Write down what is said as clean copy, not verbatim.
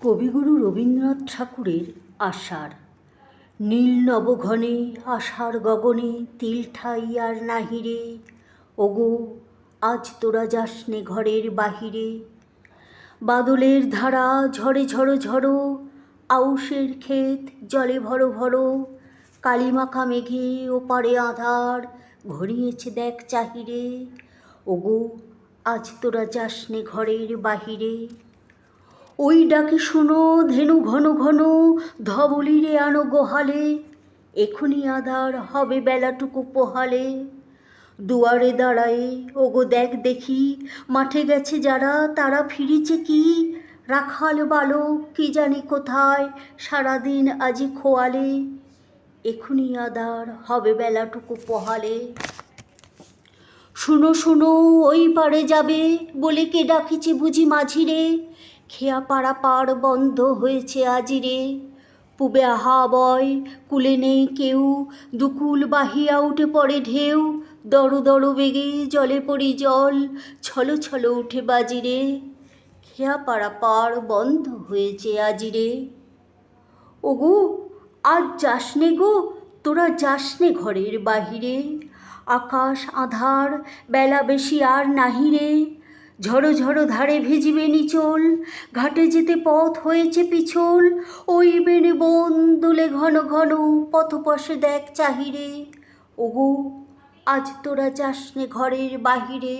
কবিগুরু রবীন্দ্রনাথ ঠাকুরের আষাঢ়। নীল নবঘনে আষাঢ় গগনে তিল ঠাই আর নাহিরে, ওগো আজ তোরা যাসনে ঘরের বাহিরে। বাদলের ধারা ঝড়ে ঝড়ো ঝড়ো, আউশের ক্ষেত জলে ভরো ভরো। কালিমাখা মেঘে ওপারে আঁধার, ঘনিয়েছে দেখ চাহিরে, ওগো আজ তোরা যাসনে ঘরের বাহিরে। ওই ডাকে শুনো ধেনু ঘন ঘন, ধবলিরে আনো গোহালে, এখুনি আধার হবে বেলাটুকু পোহালে। দুয়ারে দাঁড়ায়ে ওগো দেখ দেখি, মাঠে গেছে যারা তারা ফিরিছে কি। রাখাল বালক কি জানি কোথায়, সারাদিন আজি খোয়ালে, এখুনি আধার হবে বেলাটুকু পোহালে। শুনো শুনো ওই পারে যাবে, বলে কে ডাকিছে বুঝি মাঝিরে। খেয়া পাড়া পার বন্ধ হয়েছে আজিরে, পুবে আহা বয় কুলে নেই কেউ। দুকুল বাহিয়া উঠে পড়ে ঢেউ, দড়ো দড়ো বেগে জলে পড়ি জল, ছলো ছলো উঠে বাজিরে। খেয়া পাড়া পার বন্ধ হয়েছে আজিরে। ওগো আজ যাসনে গো, তোরা যাসনে ঘরের বাহিরে। আকাশ আঁধার বেলা বেশি আর নাহিরে, ঝড়ো ঝড়ো ধারে ভিজিবে নিচল, ঘাটে যেতে পথ হয়েছে পিছল। ওই বেনে বন দুলে ঘন ঘন, পথপাশে দেখ চাহিরে, ওগো আজ তোরা যাসনে ঘরের বাহিরে।